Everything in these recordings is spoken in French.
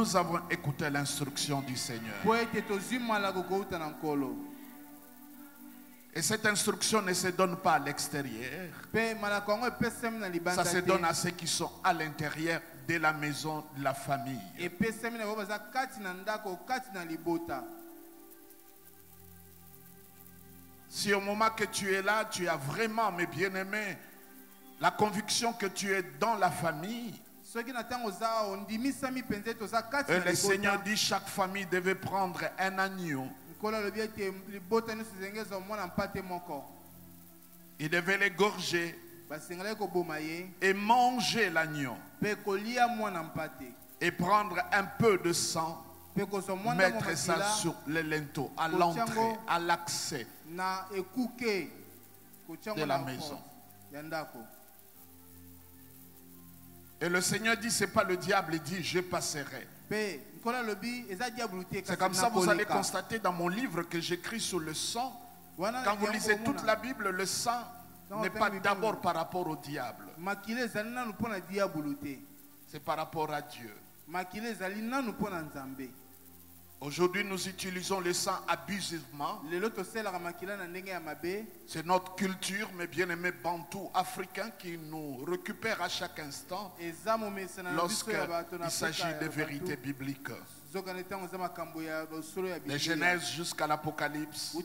Nous avons écouté l'instruction du Seigneur. Et cette instruction ne se donne pas à l'extérieur. Ça se donne à ceux qui sont à l'intérieur de la maison, de la famille. Si au moment que tu es là, tu as vraiment, mes bien-aimés, la conviction que tu es dans la famille, et le Seigneur dit chaque famille devait prendre un agneau. Il devait l'égorger et manger l'agneau et prendre un peu de sang, mettre ça sur les linteaux à l'entrée, à l'accès de la maison. Et le Seigneur dit, c'est pas le diable, il dit, je passerai. C'est comme ça que vous allez constater dans mon livre que j'écris sur le sang. Quand vous lisez toute la Bible, le sang n'est pas d'abord par rapport au diable. C'est par rapport à Dieu. Aujourd'hui, nous utilisons le sang abusivement. C'est notre culture, mes bien-aimés bantous africains, qui nous récupère à chaque instant lorsqu'il s'agit de vérités bibliques. De Genèse jusqu'à l'Apocalypse,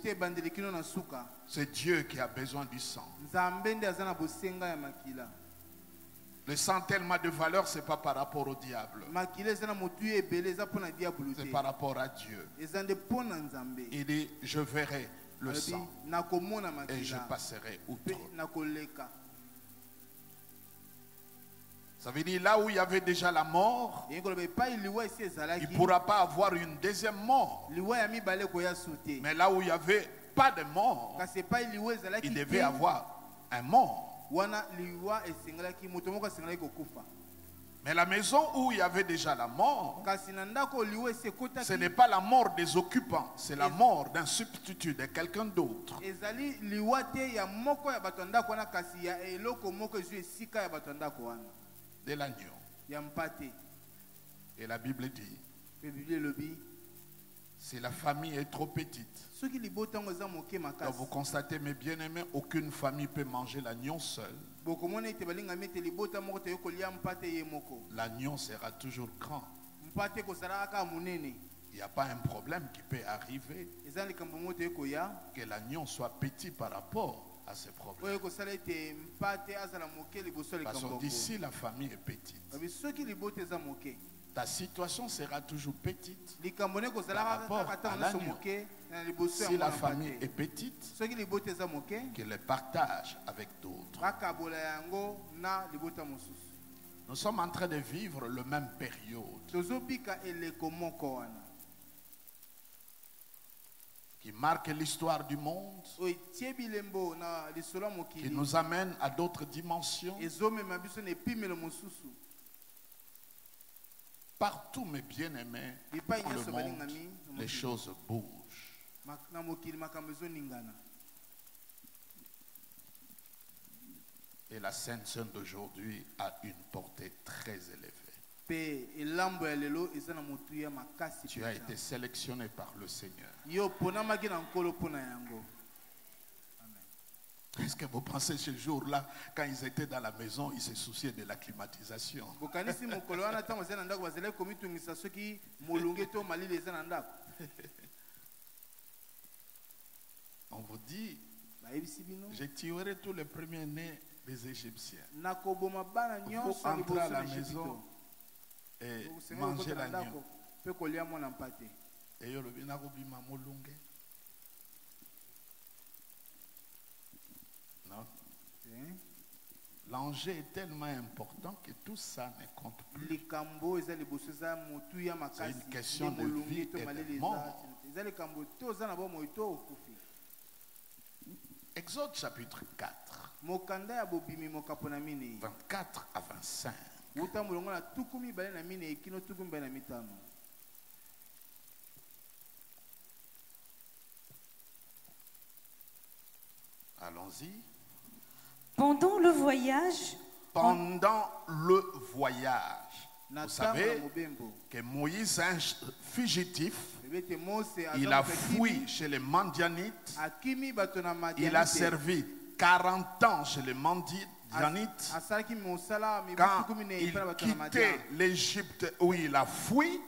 c'est Dieu qui a besoin du sang. Le sang tellement de valeur, ce n'est pas par rapport au diable. C'est par rapport à Dieu. Il dit, je verrai le sang et je passerai outre. Ça veut dire là où il y avait déjà la mort, il ne pourra pas avoir une deuxième mort. Mais là où il n'y avait pas de mort, il devait avoir un mort. Mais la maison où il y avait déjà la mort, ce n'est pas la mort des occupants, c'est la mort d'un substitut, de quelqu'un d'autre. De l'agneau. Et la Bible dit, si la famille est trop petite, donc vous constatez, mes bien-aimés, aucune famille peut manger l'agneau seul. L'agneau sera toujours grand. Il n'y a pas un problème qui peut arriver que l'agneau soit petit par rapport à ces problèmes. Parce que d'ici la famille est petite, ta situation sera toujours petite par rapport à l'agneau. Si la famille est petite, qu'elle le partage avec d'autres. Nous sommes en train de vivre la même période qui marque l'histoire du monde, qui nous amène à d'autres dimensions. Partout, mes bien-aimés, dans le monde, les choses bougent. Et la Sainte Seine d'aujourd'hui a une portée très élevée. Tu as été sélectionné par le Seigneur. Est-ce que vous pensez ce jour-là, quand ils étaient dans la maison, ils se souciaient de la climatisation? On vous dit, j'ai tué tous les premiers-nés des Égyptiens. Il faut entrer à la maison et manger l'agneau. Et non. L'enjeu est tellement important que tout ça ne compte plus. C'est une question de vie et de mort. Exode chapitre 4, 24 à 25. Allons-y. Pendant le voyage, Vous savez que Moïse est un fugitif. Il a fui chez les Madianites. Il a servi 40 ans chez les Madianites. Quand il quittait l'Égypte où il a fui,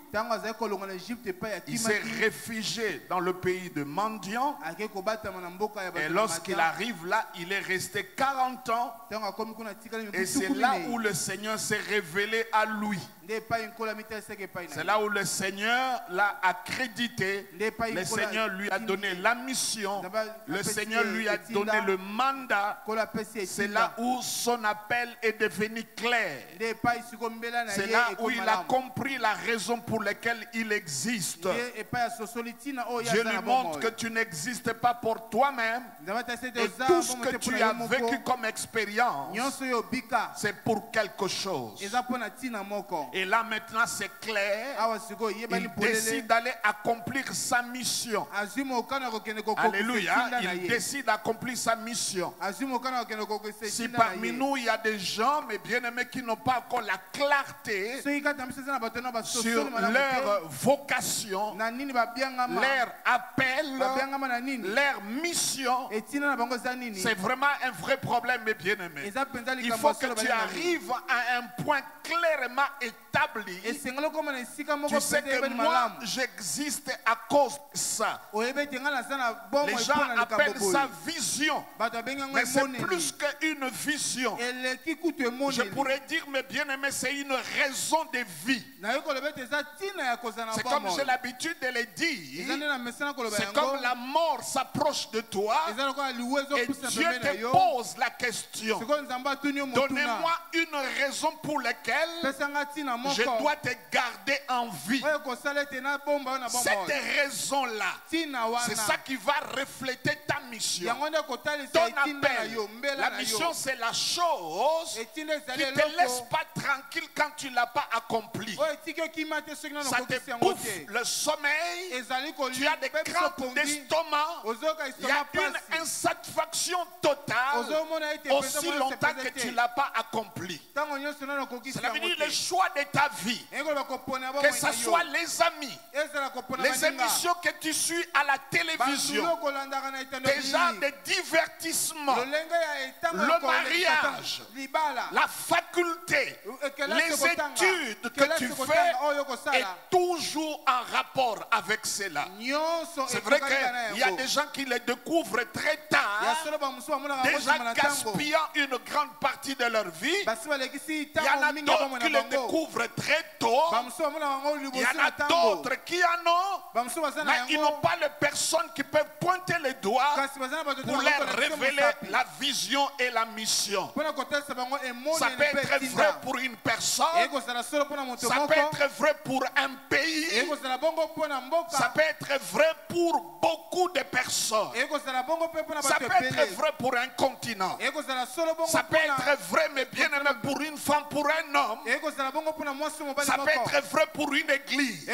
il s'est réfugié dans le pays de Madian. Et lorsqu'il arrive là, il est resté 40 ans. Et c'est là où le Seigneur s'est révélé à lui. C'est là où le Seigneur l'a accrédité. Le Seigneur lui a donné la mission. Le Seigneur lui a donné le mandat. C'est là où son appel est devenu clair. C'est là où il a compris la raison pour laquelle il existe. Dieu lui montre que tu n'existes pas pour toi-même. Et tout ce que tu as vécu comme expérience, c'est pour quelque chose. Et là maintenant c'est clair. Il décide d'aller accomplir sa mission. Alléluia. Il décide d'accomplir sa mission. Si parmi nous il y a des gens, mes bien-aimés, qui n'ont pas encore la clarté sur leur vocation, leur appel, leur mission, c'est vraiment un vrai problème, mes bien-aimés. Il faut que tu arrives à un point clairement établi. Tu sais que moi, j'existe à cause de ça. Les gens appellent ça vision, mais c'est plus qu'une vision. Je pourrais dire, mes bien-aimés, c'est une raison de vie. C'est comme j'ai l'habitude de le dire. C'est comme la mort s'approche de toi et Dieu te pose la question. Donnez-moi une raison pour laquelle je dois te garder en vie. Cette raison-là, c'est ça qui va refléter ta mission. Ton appel. La mission, c'est la chose qui ne te laisse pas tranquille quand tu ne l'as pas accompli. Ça te bouffe le sommeil. Tu as des crampes d'estomac. Il y a une insatisfaction totale aussi longtemps que tu ne l'as pas accompli. Cela veut dire le choix de ta vie, que ce soit les amis, les émissions que tu suis à la télévision, déjà des divertissements, le mariage, la faculté, les études que tu fais est toujours en rapport avec cela. C'est vrai qu'il y a des gens qui les découvrent très tard, déjà gaspillant une grande partie de leur vie. Il y en a d'autres qui les découvrent très tôt. Il y en a d'autres qui en ont, mais ils n'ont pas les personnes qui peuvent pointer les doigts pour leur révéler la vision et la mission. Ça peut être vrai pour une personne, ça peut être vrai pour un pays, ça peut être vrai pour beaucoup de personnes, ça peut être vrai pour un continent, ça peut être vrai, mais bien aimé, pour une femme, pour un homme, ça peut être vrai pour une église.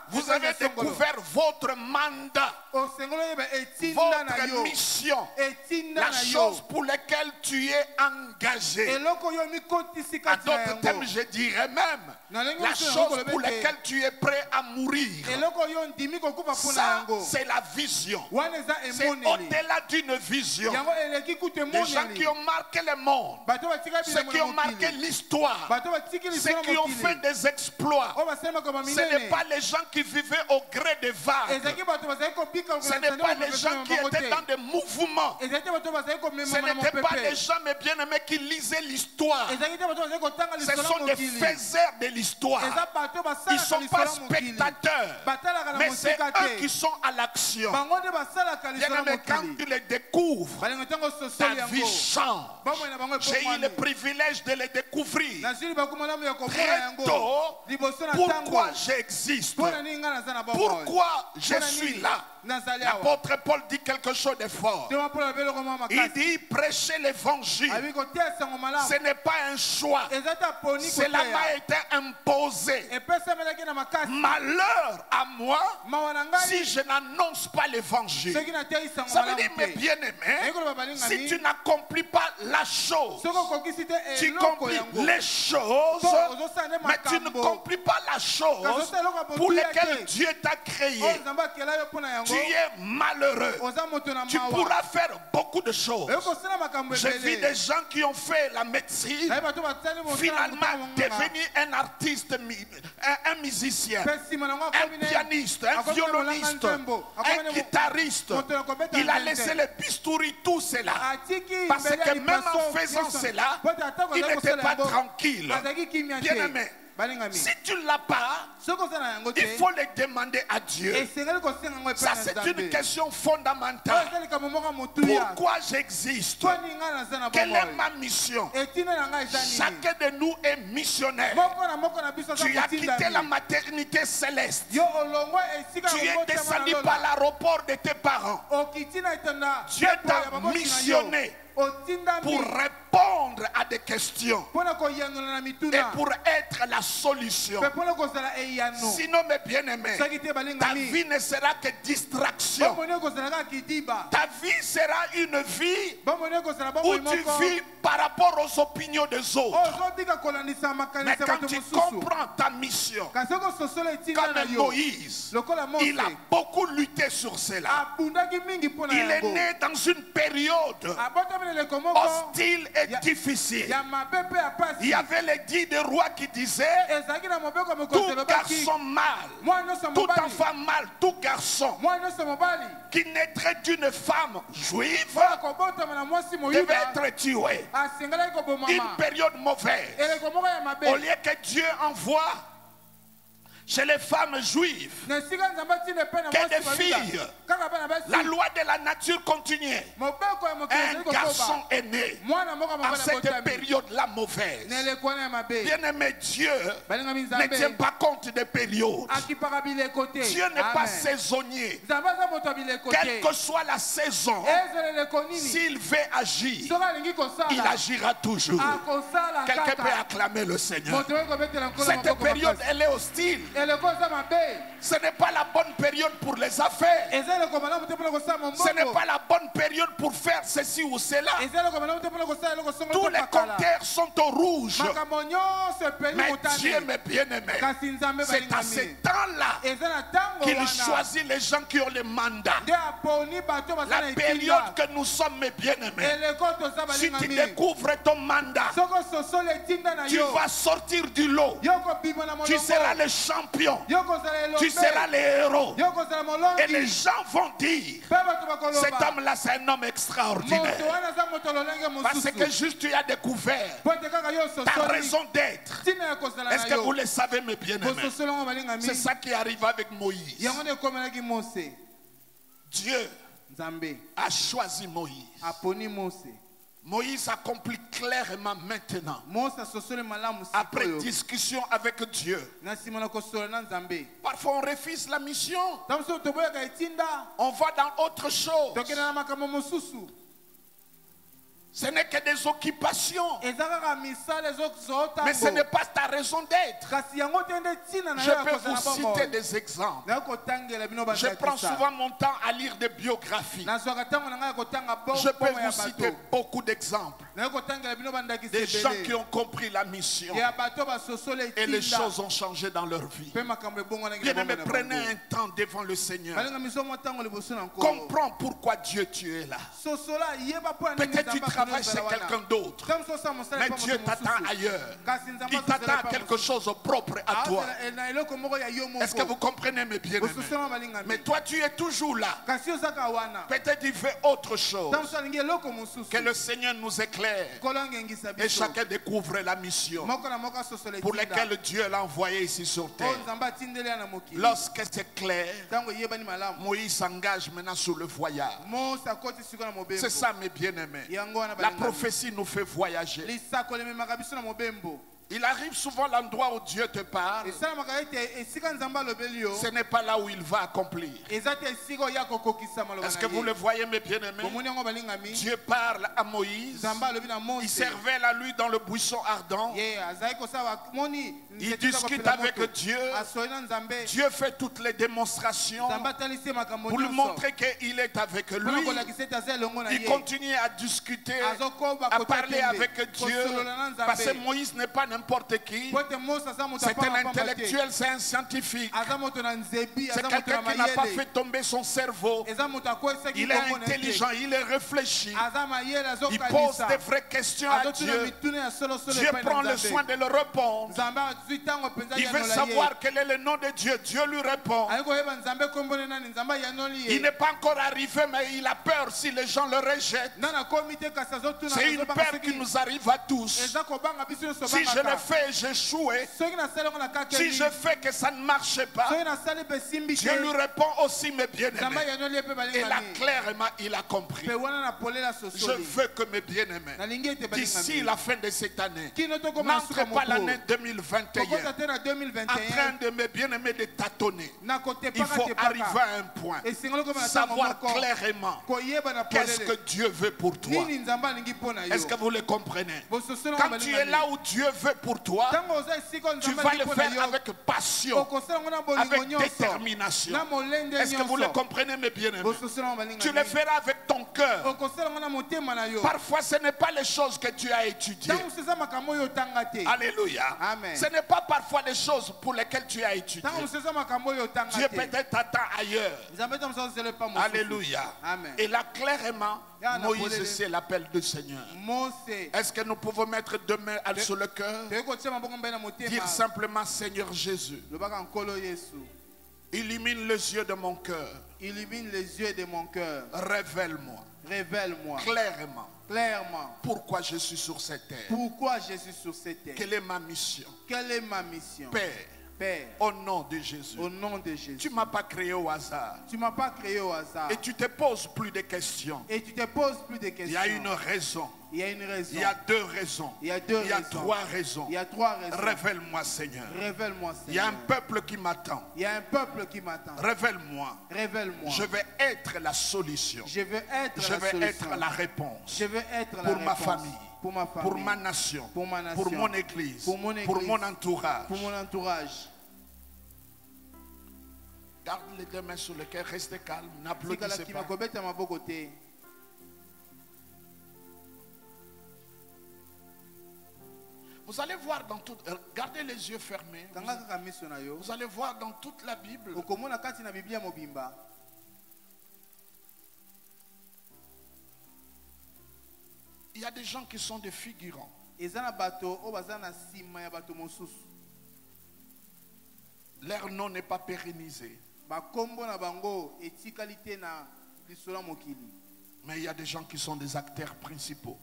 Vous avez découvert votre mandat, votre mission, la chose pour laquelle tu es engagé. En d'autres termes, je dirais même la chose pour laquelle tu es prêt à mourir. Ça, c'est la vision. C'est au-delà d'une vision. Des gens qui ont marqué le monde, ceux qui ont marqué l'histoire, ceux qui ont fait des exploits. Ce n'est pas les gens qui vivaient au gré des vagues. Ce n'est pas les gens qui étaient dans des mouvements. Ce n'étaient pas les gens, mes bien-aimés, qui lisaient l'histoire. Ce sont des faiseurs de l'histoire. Ils ne sont pas spectateurs, mais c'est eux qui sont à l'action. Bien-aimés, quand tu les découvres, ta vie change. J'ai eu le privilège de les découvrir très tôt. Pourquoi j'existe? Pourquoi je suis là? L'apôtre Paul dit quelque chose de fort. Il dit prêcher l'évangile. Ce n'est pas un choix. Cela m'a été imposé. Malheur à moi si je n'annonce pas l'évangile. Ça veut dire, mes bien-aimés, si tu n'accomplis pas la chose, tu accomplis les choses, mais tu ne accomplis pas la chose pour laquelle Dieu t'a créé, tu es malheureux. Tu pourras faire beaucoup de choses. J'ai vu des gens qui ont fait la médecine, finalement devenir un artiste, un musicien, un pianiste, un violoniste, un guitariste. Il a laissé les bistouris, tout cela. Parce que même en faisant cela, il n'était pas tranquille. Bien aimé, si tu ne l'as pas, il faut le demander à Dieu. Ça, c'est une question fondamentale. Pourquoi j'existe? Quelle est ma mission? Chacun de nous est missionnaire. Tu as quitté la maternité céleste. Tu es descendu par l'aéroport de tes parents. Dieu t'a missionné pour répondre à des questions et pour être la solution. Sinon, mes bien-aimés, ta vie ne sera que distraction. Ta vie sera une vie où tu vis par rapport aux opinions des autres. Mais quand tu comprends ta mission, comme Moïse, il a beaucoup lutté sur cela. Il est né dans une période hostile et difficile. Il y avait les 10 des rois qui disaient tout garçon mâle, tout enfant mâle, tout garçon qui naîtrait d'une femme juive devait être tué. Une période mauvaise. Au lieu que Dieu envoie chez les femmes juives que des filles, la loi de la nature continuait. Un garçon est né en cette période-là mauvaise. Bien-aimé, Dieu ne tient pas compte des périodes. Dieu n'est pas saisonnier. Quelle que soit la saison, s'il veut agir, il agira toujours. Quelqu'un peut acclamer le Seigneur. Cette période, elle est hostile. Ce n'est pas la bonne période pour les affaires. Ce n'est pas la bonne période pour faire ceci ou cela. Tous les compteurs sont au rouge. Mais Dieu, mes bien-aimés, c'est à ce temps-là qu'il choisit les gens qui ont le mandat. La période que nous sommes, mes bien-aimés, si tu découvres ton mandat, tu vas sortir du lot. Tu seras le champion. Tu seras le héros. Et les gens vont dire, cet homme-là, c'est un homme extraordinaire. Parce que juste tu as découvert ta raison d'être. Est-ce que vous le savez, mes bien-aimés? C'est ça qui arrive avec Moïse. Dieu a choisi Moïse. Moïse accomplit clairement maintenant, après discussion avec Dieu. Parfois on refuse la mission. On va dans autre chose. Ce n'est que des occupations. Mais ce n'est pas ta raison d'être. Je peux vous citer des exemples. Je prends souvent mon temps à lire des biographies. Je peux vous citer beaucoup d'exemples. Des gens qui ont compris la mission. Et les choses ont changé dans leur vie. Bien-aimés, prenez un temps devant le Seigneur. Comprends pourquoi Dieu tu es là. Peut-être tu travailles chez quelqu'un d'autre, mais Dieu t'attend ailleurs. Il t'attend à quelque chose de propre à toi. Est-ce que vous comprenez, mes bien-aimés? Mais toi tu es toujours là. Peut-être il fait autre chose. Que le Seigneur nous éclaire et chacun découvre la mission pour laquelle Dieu l'a envoyé ici sur terre. Lorsque c'est clair, Moïse s'engage maintenant sur le voyage. C'est ça, mes bien-aimés. La prophétie nous fait voyager. Il arrive souvent l'endroit où Dieu te parle. Ce n'est pas là où il va accomplir. Est-ce que vous le voyez, mes bien-aimés? Dieu parle à Moïse. Il servait la nuit dans le buisson ardent. Il discute avec Dieu. Dieu fait toutes les démonstrations pour lui montrer qu'il est avec lui. Il continue à discuter, à parler avec Dieu. Parce que Moïse n'est pas n'importe qui. C'est un intellectuel, c'est un scientifique. C'est quelqu'un qui n'a pas fait tomber son cerveau. Il est intelligent, il est réfléchi. Il pose des vraies questions à Dieu. Dieu prend le soin de le répondre. Il veut savoir quel est le nom de Dieu. Dieu lui répond. Il n'est pas encore arrivé, mais il a peur si les gens le rejettent. C'est une peur qui nous arrive à tous. Si je le fais, j'échoue. Si je fais que ça ne marche pas, Dieu lui répond aussi, mes bien-aimés. Et là, clairement, il a compris. Je veux que mes bien-aimés, d'ici la fin de cette année, n'entre pas l'année 2021 en train de mes bien-aimés de tâtonner. Il faut arriver à un point, savoir clairement qu'est-ce que Dieu veut pour toi. Est-ce que vous le comprenez? Quand tu es là où Dieu veut pour toi, tu vas le faire avec passion, avec détermination. Est-ce que vous le comprenez, mes bien-aimés? Tu le feras avec ton cœur. Parfois, ce n'est pas les choses que tu as étudiées. Alléluia. Amen. Ce n'est pas parfois les choses pour lesquelles tu as étudié. Dieu peut-être t'attend ailleurs. Alléluia. Amen. Et là, clairement, Moïse sait l'appel du Seigneur. Est-ce que nous pouvons mettre deux mains sur le cœur? Dire simplement, Seigneur Jésus, illumine les yeux de mon cœur. Illumine les yeux de mon cœur. Révèle-moi. Révèle-moi. Clairement. Pourquoi je suis sur cette terre? Pourquoi je suis sur cette terre? Quelle est ma mission? Quelle est ma mission? Père, au nom de Jésus. Au nom de Jésus. Tu ne m'as pas créé au hasard. Tu m'as pas créé au hasard. Et tu te poses plus de questions. Et tu te poses plus de questions. Il y a une raison. Il y a une raison. Il y a deux raisons. Il y a deux Il y a raisons. trois raisons. Il y a trois raisons. Révèle-moi, Seigneur. Révèle-moi, Seigneur. Il y a un peuple qui m'attend. Il y a un peuple qui m'attend. Révèle-moi. Révèle-moi. Je vais être la solution. Je veux être Je la vais solution. être la réponse. Je veux être la pour réponse. ma famille. Pour ma famille. Pour ma nation. Pour ma nation. Pour mon église. Pour mon église. Pour mon entourage. Pour mon entourage. Garde les deux mains sur le cœur, restez calme, n'applaudissez pas. Vous allez voir dans toute... Gardez les yeux fermés. Vous allez voir dans toute la Bible. Il y a des gens qui sont des figurants. Leur nom n'est pas pérennisé. Mais il y a des gens qui sont des acteurs principaux.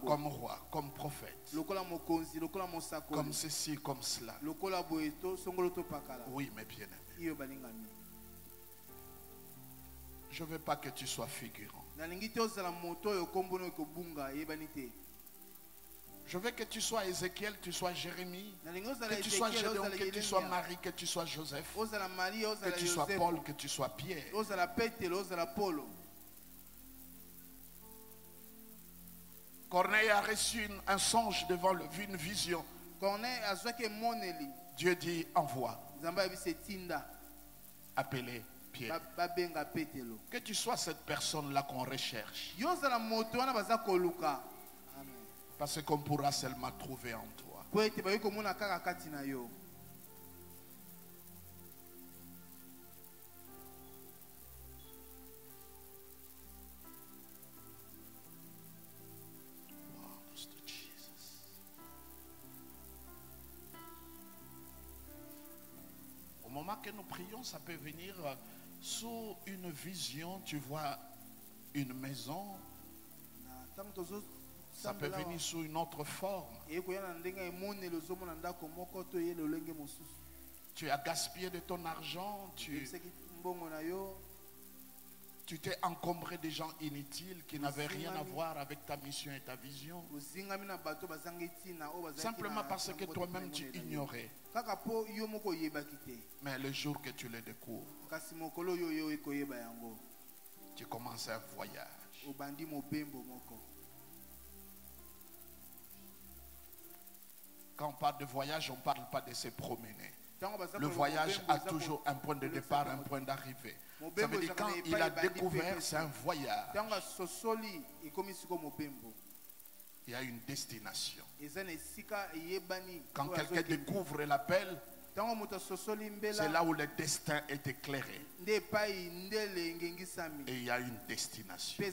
Comme roi, comme prophète. Comme ceci, comme cela. Oui, mes bien-aimés. Je ne veux pas que tu sois figurant. Je veux que tu sois Ézéchiel, tu sois Jérémie, que tu sois Gédéon, que tu sois Marie, que tu sois Joseph, que tu sois Paul, que tu sois Pierre. Corneille a reçu un songe devant lui, vu une vision. Dieu dit envoie. Appelez Pierre. Que tu sois cette personne-là qu'on recherche. Parce qu'on pourra seulement trouver en toi. Au moment que nous prions, ça peut venir sous une vision. Tu vois une maison. Ça peut venir sous une autre forme. Tu as gaspillé de ton argent. Tu Tu t'es encombré des gens inutiles qui n'avaient rien à voir avec ta mission et ta vision. Simplement parce que toi-même tu ignorais. Mais le jour que tu les découvres, tu commences un voyage. Quand on parle de voyage, on ne parle pas de se promener. Le voyage a toujours un point de départ, un point d'arrivée. Ça veut dire quand il a découvert, c'est un voyage. Il y a une destination. Quand quelqu'un découvre l'appel, c'est là où le destin est éclairé. Et il y a une destination.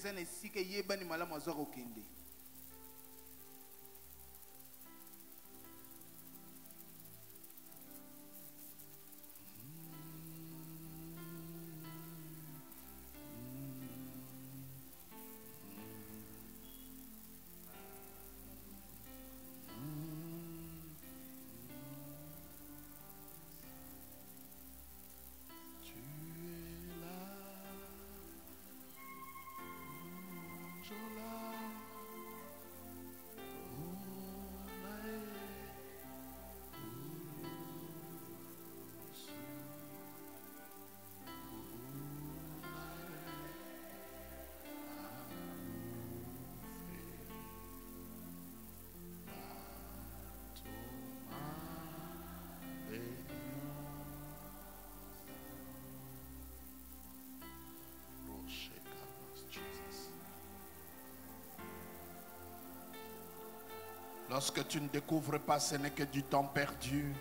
Lorsque tu ne découvres pas, ce n'est que du temps perdu.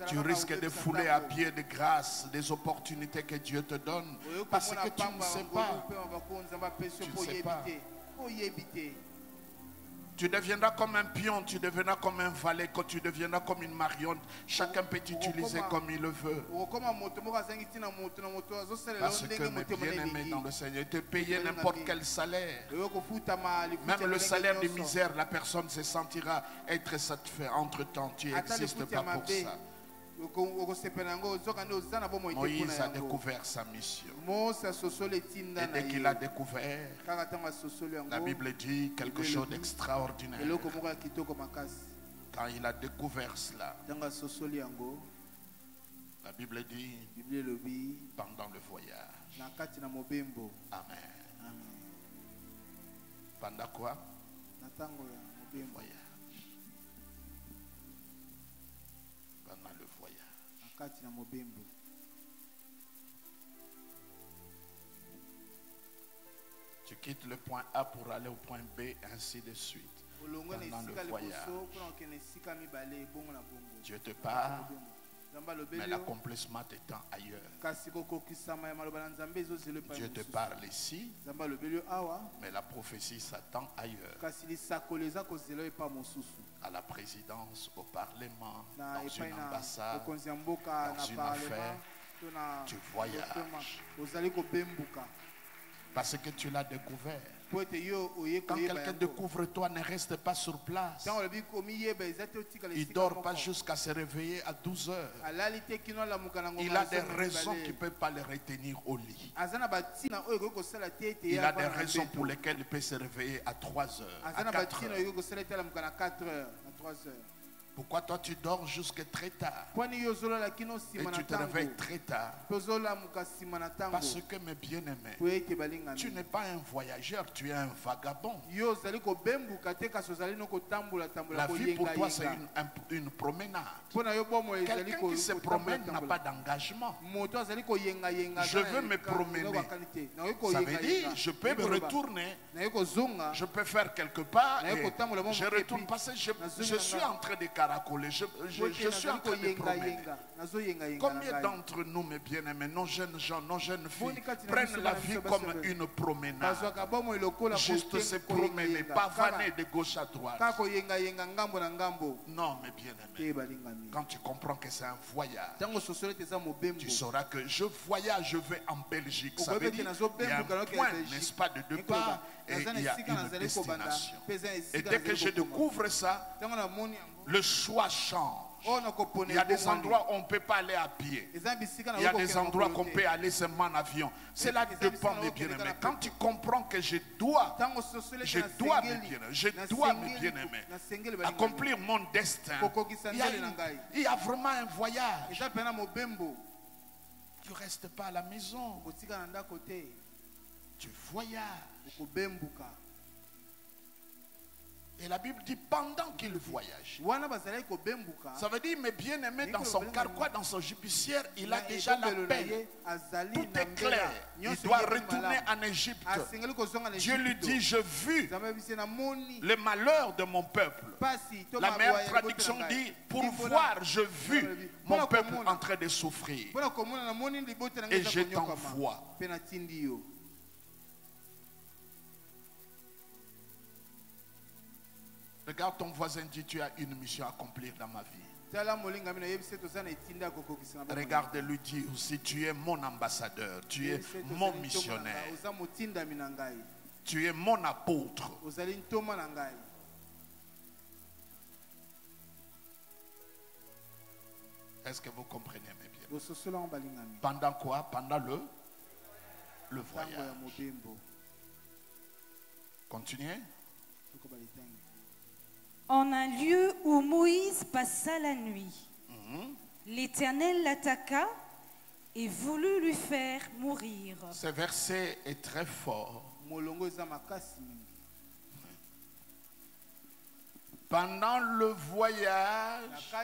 Tu risques de fouler à pied de grâce des opportunités que Dieu te donne. Parce que tu ne sais pas. Tu ne sais pas. Tu deviendras comme un pion, tu deviendras comme un valet, quand tu deviendras comme une marionnette. Chacun peut t'utiliser comme il le veut. Parce que mes bien-aimés dans le Seigneur, te payer n'importe quel salaire. Même le salaire de misère, la personne se sentira être satisfait. Entre-temps, tu n'existes pas pour ça. Moïse a découvert sa mission. Et dès qu'il a découvert, la Bible dit quelque chose d'extraordinaire. Quand il a découvert cela, la Bible dit pendant le voyage. Amen. Pendant quoi? Le voyage. Pendant le voyage. Tu quittes le point A pour aller au point B, ainsi de suite. Pendant le voyage, Dieu te parle, mais l'accomplissement t'étend ailleurs. Dieu te parle ici, mais la prophétie s'attend ailleurs. À la présidence, au parlement, dans une ambassade, dans une affaire, tu voyages. Parce que tu l'as découvert. Quand quelqu'un découvre toi, ne reste pas sur place. Il ne dort pas jusqu'à se réveiller à 12 heures. Il a des raisons qui ne peuvent pas le retenir au lit. Il a des raisons pour lesquelles il peut se réveiller à 3 heures, à 4 heures. Pourquoi toi tu dors jusqu'à très tard et tu te réveilles très tard? Parce que mes bien-aimés, tu n'es pas un voyageur, tu es un vagabond. La vie pour toi c'est une promenade. Quelqu'un qui se promène n'a pas d'engagement. Je veux me promener. Ça veut dire je peux me retourner, je peux faire quelque part et je retourne parce que je suis en train de caracoler, je suis en train de promener. Combien d'entre nous, mes bien-aimés, nos jeunes gens, nos jeunes filles, prennent la vie comme une promenade? Juste se promener, pavaner de gauche à droite. Non, mes bien-aimés, quand tu comprends que c'est un voyage, tu sauras que je voyage, je vais en Belgique. Ça veut dire qu'il y a un point, n'est-ce pas, de départ et il y a une destination. Et dès que je découvre ça, le choix change. Il y a des endroits où on ne peut pas aller à pied. Il y a des endroits qu'on peut aller seulement en avion. Cela dépend, mes bien-aimés. Quand tu comprends que je dois, mes bien-aimés, accomplir mon destin, il y a vraiment un voyage. Tu ne restes pas à la maison. Tu voyages. Et la Bible dit pendant qu'il voyage. Ça veut dire, mes bien-aimés, dans son carquois, dans son judiciaire, il a déjà la paix. Tout est clair. Il doit retourner en Égypte. Dieu lui dit, je vis le malheur de mon peuple. La meilleure traduction dit, pour voir, je vis mon peuple en train de souffrir. Et je t'envoie. Regarde ton voisin, dit, tu as une mission à accomplir dans ma vie. Regarde-lui, dit aussi, tu es mon ambassadeur, tu es mon missionnaire, tu es mon apôtre. Est-ce que vous comprenez, mes bien? Pendant quoi? Pendant le voyage. Continuez. En un lieu où Moïse passa la nuit, l'Éternel l'attaqua et voulut lui faire mourir. Ce verset est très fort. Pendant le voyage,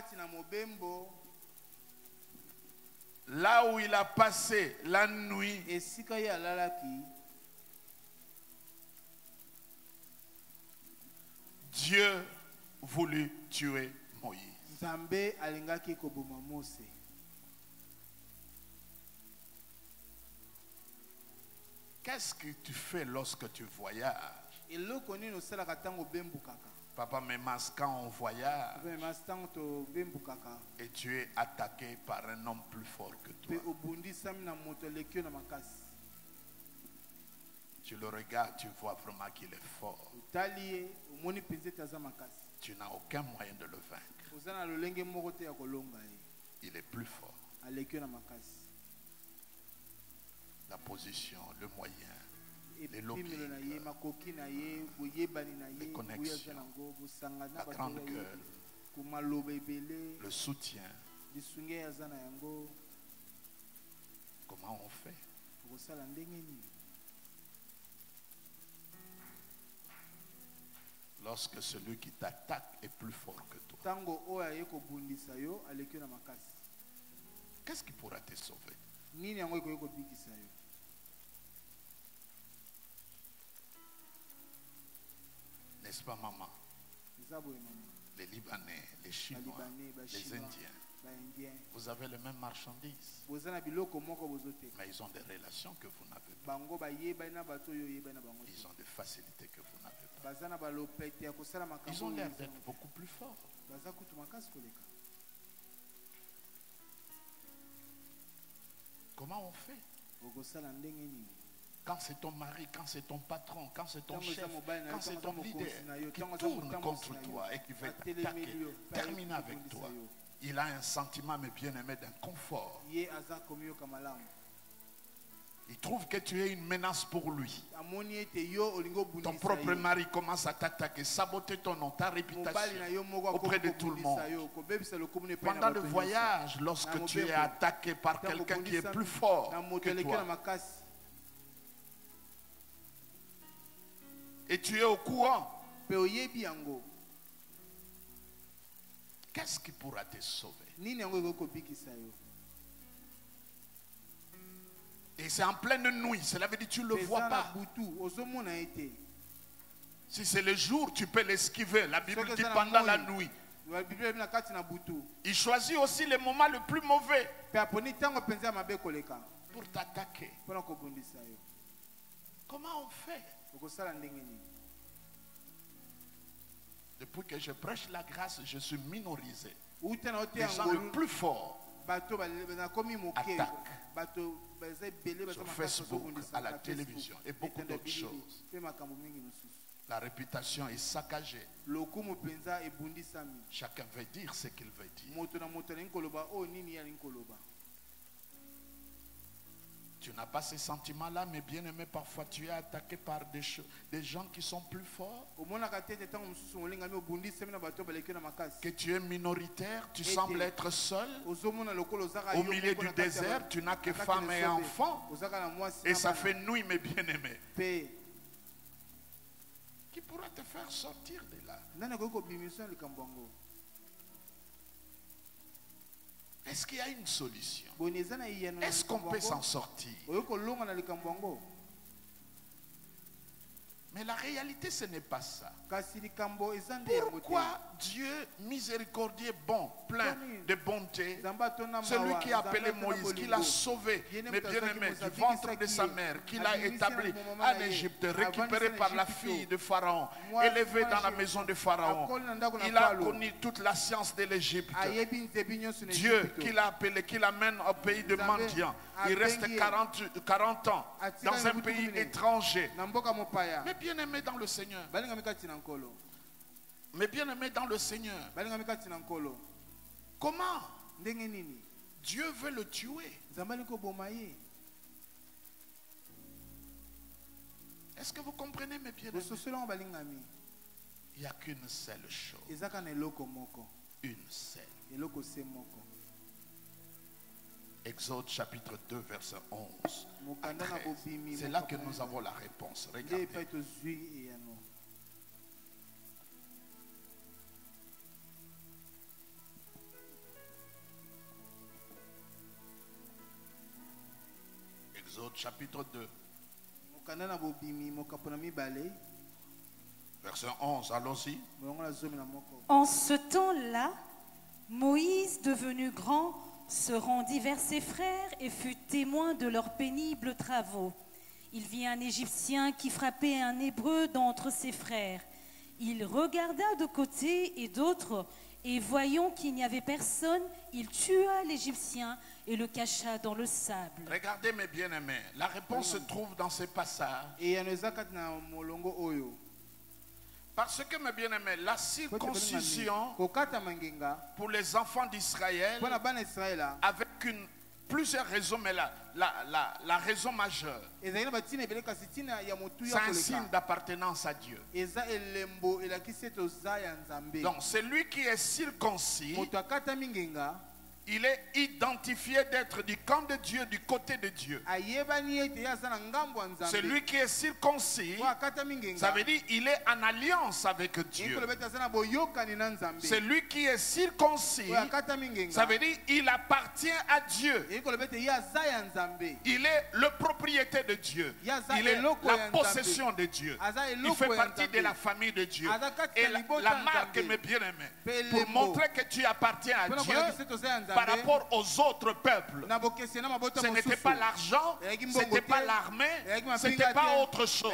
là où il a passé la nuit, Dieu voulut tuer Moïse. Qu'est-ce que tu fais lorsque tu voyages? Papa Memas, quand on voyage et tu es attaqué par un homme plus fort que toi, tu le regardes, tu vois vraiment qu'il est fort. Tu n'as aucun moyen de le vaincre. Il est plus fort. La position, le moyen, les lobbies, les connexions, la grande gueule, le soutien. Comment on fait? Lorsque celui qui t'attaque est plus fort que toi, qu'est-ce qui pourra te sauver? N'est-ce pas, maman? Les Libanais, les Chinois, les Indiens, vous avez les mêmes marchandises, mais ils ont des relations que vous n'avez pas. Ils ont des facilités que vous n'avez pas. Ils ont l'air d'être beaucoup plus forts. Comment on fait? Quand c'est ton mari, quand c'est ton patron, quand c'est ton chef, quand c'est ton leader qui tourne contre toi et qui veut t'attaquer, terminer avec toi, il a un sentiment, mais bien aimé, d'inconfort. Il trouve que tu es une menace pour lui. Ton propre mari commence à t'attaquer, saboter ton nom, ta réputation auprès de tout le monde. Pendant le voyage, lorsque tu es attaqué par quelqu'un qui est plus fort que toi, et tu es au courant, qu'est-ce qui pourra te sauver? Et c'est en pleine nuit, cela veut dire que tu ne le vois pas. Si c'est le jour, tu peux l'esquiver. La Bible dit pendant la nuit. Il choisit aussi le moment le plus mauvais pour t'attaquer. Comment on fait? Depuis que je prêche la grâce, je suis minorisé. Les gens les plus forts attaquent sur Facebook, à la télévision et beaucoup d'autres choses. La réputation est saccagée. Chacun veut dire ce qu'il veut dire. Tu n'as pas ces sentiments-là, mais bien aimé, parfois tu es attaqué par des gens qui sont plus forts. Que tu es minoritaire, tu sembles être seul. Au milieu du désert, tu n'as que femme et enfants. Et ça fait nuit, mes bien-aimés. Qui pourra te faire sortir de là? Est-ce qu'il y a une solution? Est-ce qu'on peut s'en sortir? Mais la réalité, ce n'est pas ça. Pourquoi Dieu miséricordieux, bon, plein de bonté, celui qui a appelé Moïse, qui l'a sauvé, mais bien aimé, du ventre de sa mère, qui l'a établi en Égypte, récupéré par la fille de Pharaon, élevé dans la maison de Pharaon, il a connu toute la science de l'Égypte. Dieu qui l'a appelé, qui l'amène au pays de mendiants, il reste 40 ans dans un pays étranger. Mais bien aimé dans le Seigneur. Mais bien aimé dans le Seigneur. Comment Dieu veut le tuer? Est-ce que vous comprenez, mes bien-aimés? Il n'y a qu'une seule chose. Une seule. Exode chapitre 2 verset 11 à 13. C'est là que nous avons la réponse. Regardez. Exode chapitre 2 verset 11, allons-y. En ce temps-là, Moïse, devenu grand, se rendit vers ses frères et fut témoin de leurs pénibles travaux. Il vit un Égyptien qui frappait un Hébreu d'entre ses frères. Il regarda de côté et d'autre, et voyant qu'il n'y avait personne, il tua l'Égyptien et le cacha dans le sable. Regardez, mes bien-aimés, la réponse se trouve dans ce passage. Parce que, mes bien-aimés, la circoncision pour les enfants d'Israël, avec plusieurs raisons, mais la raison majeure, c'est un signe d'appartenance à Dieu. Donc, celui qui est circoncis, il est identifié d'être du camp de Dieu, du côté de Dieu. Celui qui est circoncis, ça veut dire qu'il est en alliance avec Dieu. Celui qui est circoncis, ça veut dire qu'il appartient à Dieu. Il est le propriété de Dieu. Il est la possession de Dieu. Il fait partie de la famille de Dieu. Et la marque, mes bien-aimés, pour montrer que tu appartiens à Dieu, par rapport aux autres peuples, ce n'était pas l'argent, ce n'était pas l'armée, ce n'était pas autre chose,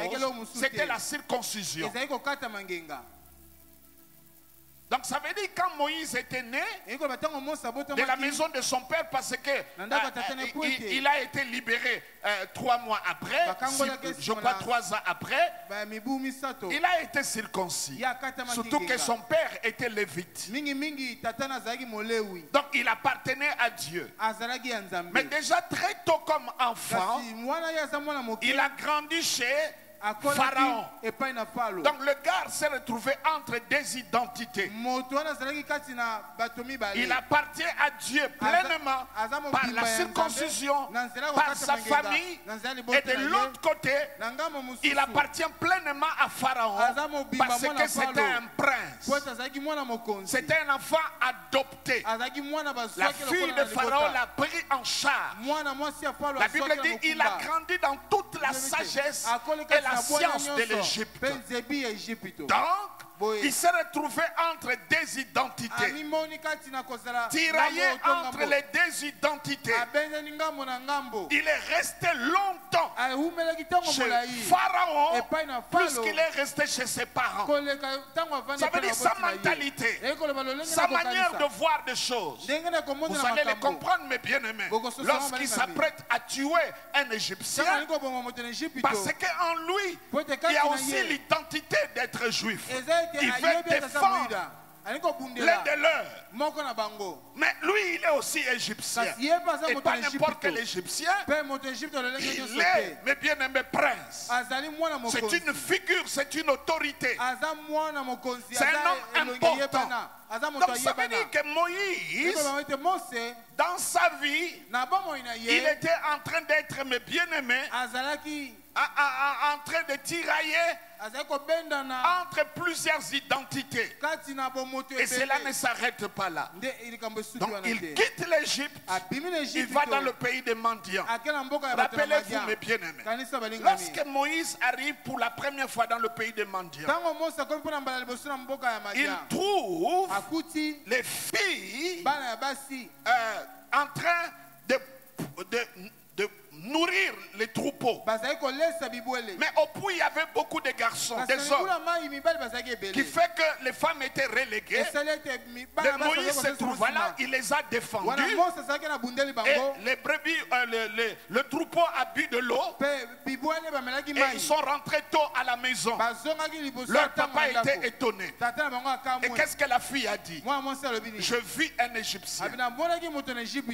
c'était la circoncision. Donc ça veut dire quand Moïse était né de la maison de son père, parce que il a été libéré 3 mois après, je crois 3 ans après, il a été circoncis. Surtout que son père était lévite. Donc il appartenait à Dieu. Mais déjà très tôt comme enfant, il a grandi chez Pharaon. Donc le gars s'est retrouvé entre des identités. Il appartient à Dieu pleinement par la circoncision, par sa famille, et de l'autre côté, il appartient pleinement à Pharaon parce que c'était un prince. C'était un enfant adopté. La fille de Pharaon l'a pris en charge. La Bible dit qu'il a grandi dans toute la sagesse et la science de l'Égypte. Donc, il s'est retrouvé entre des identités, tiraillé entre les deux identités. Il est resté longtemps temps chez Pharaon plus qu'il est resté chez ses parents. Ça veut dire sa mentalité, sa manière de voir des choses. Vous allez les comprendre, mes bien-aimés, lorsqu'il s'apprête à tuer un Égyptien, parce qu'en lui, il y a aussi l'identité d'être juif. Il veut défendre l'un de leurs. Mais lui, il est aussi égyptien. Et pas n'importe quel égyptien. Il est, mes bien-aimés, prince. C'est une figure, c'est une autorité. C'est un homme important. Donc ça veut dire que Moïse, dans sa vie, il était en train d'être, mes bien-aimés, en train de tirailler entre plusieurs identités. Et cela ne s'arrête pas là. Donc il quitte l'Égypte, il va dans le pays des mendiants. Rappelez-vous, mes bien-aimés, lorsque Moïse arrive pour la première fois dans le pays des mendiants, il trouve les filles en train de nourrir les troupeaux. Mais au puits, il y avait beaucoup de garçons, des hommes, qui fait que les femmes étaient reléguées. Mais Moïse se trouva là, il les a défendus. Et les brebis, le troupeau a bu de l'eau. Et ils sont rentrés tôt à la maison. Leur papa était étonné. Et qu'est-ce que la fille a dit? Je vis un Égyptien.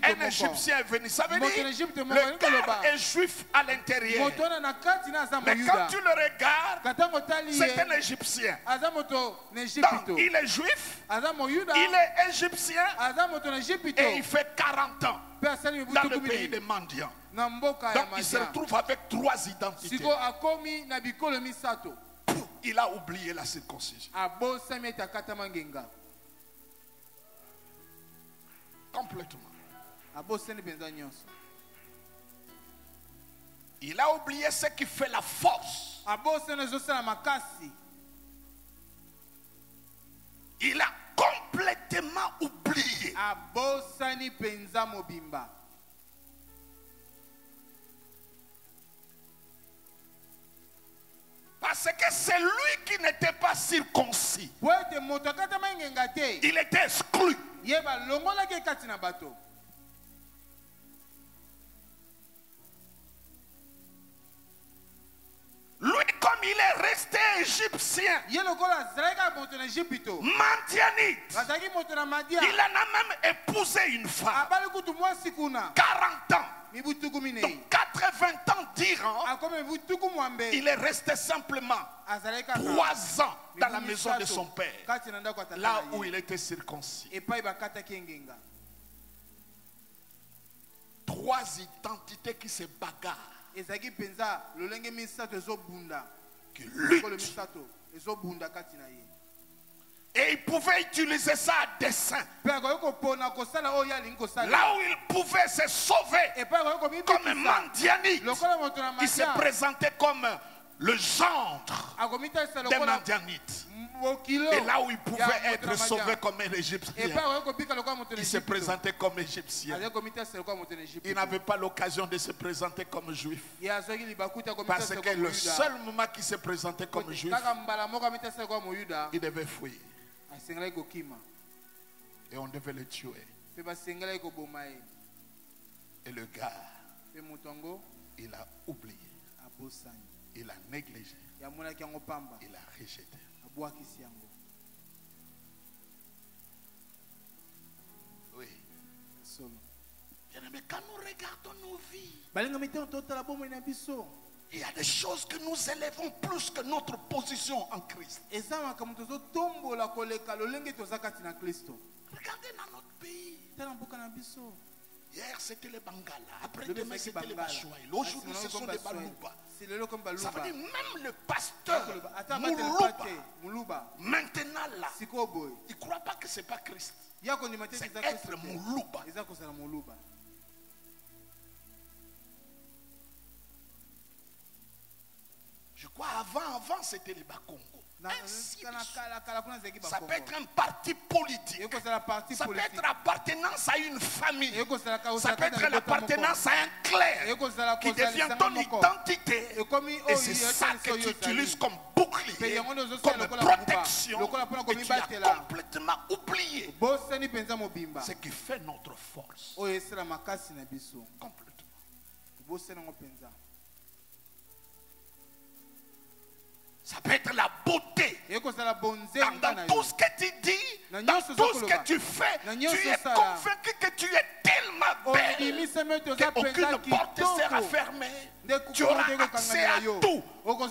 Un Égyptien est venu. Ça veut dire le cœur est juif à l'intérieur. Mais quand tu le regardes, c'est un Égyptien. Donc, il est juif, il est égyptien et il fait 40 ans dans le pays des mendiants. Donc il se retrouve avec 3 identités. Il a oublié la circoncision. Complètement. Il a oublié ce qui fait la force. Il a complètement oublié. Parce que c'est lui qui n'était pas circoncis. Il était exclu. Lui, comme il est resté égyptien, Mandianite, il en a même épousé une femme. 40 ans. Donc 80 ans d'Iran, il est resté simplement 3 ans dans la maison de son père, là où il était circoncis. 3 identités qui se bagarrent, qui luttent. Et il pouvait utiliser ça à dessein. Là où il pouvait se sauver comme un Mandianite, il se présentait comme le gendre des Mandianites. Et là où il pouvait être sauvé comme un Égyptien, il se présentait comme Égyptien. Il n'avait pas l'occasion de se présenter comme juif. Parce que le seul moment qu'il se présentait comme juif, il devait fuir. Et on devait le tuer. Et le gars, il a oublié. Il a négligé. Il a rejeté. Oui. Mais quand nous regardons nos vies, il y a des choses que nous élevons plus que notre position en Christ. Regardez dans notre pays. Hier c'était les Bangala, après demain c'était les Bachouaïl, aujourd'hui ce sont les Balouba. Ça veut dire même le pasteur Moulouba, maintenant là, il ne croit pas que ce n'est pas Christ. C'est être Moulouba. Je Quoi, avant c'était les Bakongo. Ça peut être un parti politique. Ça peut être l'appartenance à une famille. Ça peut être l'appartenance à un clerc qui devient ton identité. Et c'est ça que tu utilises comme bouclier, comme protection. Et tu as complètement oublié ce qui fait notre force. Complètement. Ça peut être la beauté. Dans tout ce que tu dis, dans tout ce que tu fais, tu es convaincu que tu es tellement belle qu'aucune porte ne sera fermée. Tu auras accès à tout.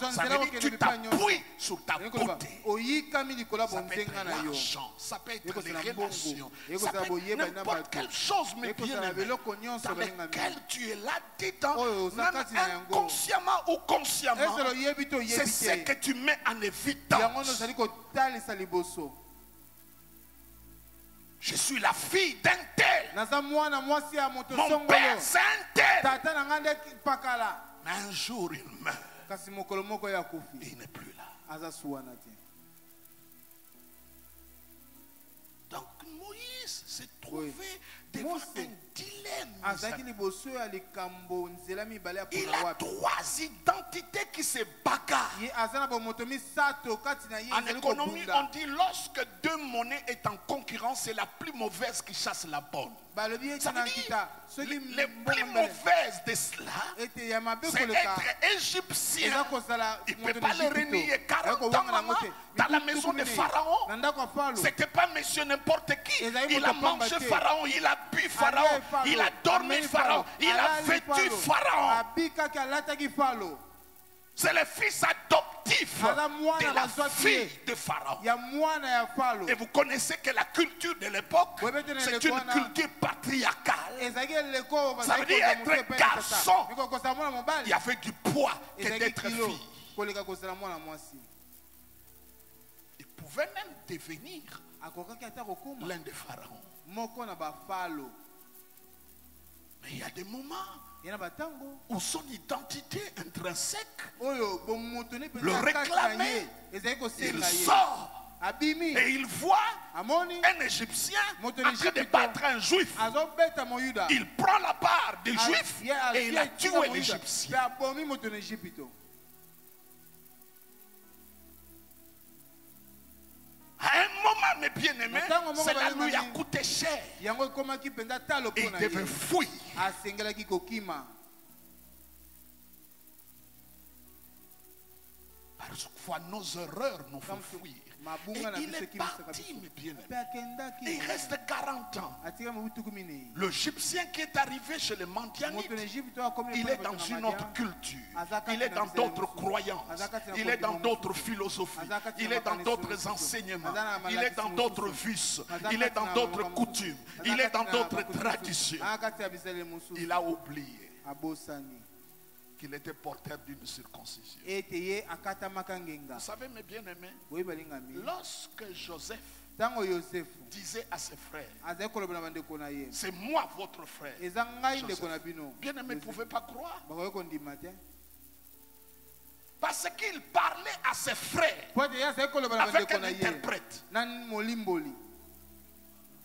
Ça veut dire que tu t'appuies sur ta beauté. Ça peut être l'argent, ça peut être les relations, ça peut être n'importe quelle chose, mais bien aimé, dans laquelle tu es là-dedans, même inconsciemment ou consciemment, c'est ce que tu mets en évidence. Je suis la fille d'un tel. Mon père, c'est un tel. Mais un jour, il meurt. Et il n'est plus là. Donc Moïse s'est trouvé devant un dilemme. Il a trois identités qui se bagarrent. En économie, on dit lorsque deux monnaies sont en concurrence, c'est la plus mauvaise qui chasse la bonne. Ça veut dire, les plus mauvaises de cela, c'est être égyptien. Il ne peut pas le renier. 40 ans dans la maison de Pharaon, ce n'était pas monsieur n'importe qui. Il a mangé Pharaon, il a bu Pharaon, il a dormi Pharaon, il a vêtu Pharaon. C'est le fils adoptif de la fille de Pharaon. Et vous connaissez que la culture de l'époque, c'est une culture patriarcale. Ça veut dire être garçon. Il y avait du poids que d'être fille. Il pouvait même devenir l'un des pharaons. Mais il y a des moments où son identité intrinsèque le réclamait. Il sort et il voit un Égyptien en train de battre un Juif. Il prend la part des Juifs et il a tué l'Égyptien. À un moment, mes bien-aimés, cela lui a coûté cher. Et il devait fuir. Parfois, nos erreurs nous font fuir. Et il est parti, mes bien-aimés. Il reste 40 ans. L'Égyptien qui est arrivé chez les Madianites, il est dans une autre culture. Il est dans d'autres croyances. Il est dans d'autres philosophies. Il est dans d'autres enseignements. Il est dans d'autres vices. Il est dans d'autres coutumes. Il est dans d'autres traditions. Il a oublié qu'il était porteur d'une circoncision. Vous savez, mes bien-aimés, lorsque Joseph disait à ses frères, c'est moi votre frère, bien-aimé ne pouvait pas croire. Parce qu'il parlait à ses frères avec un interprète.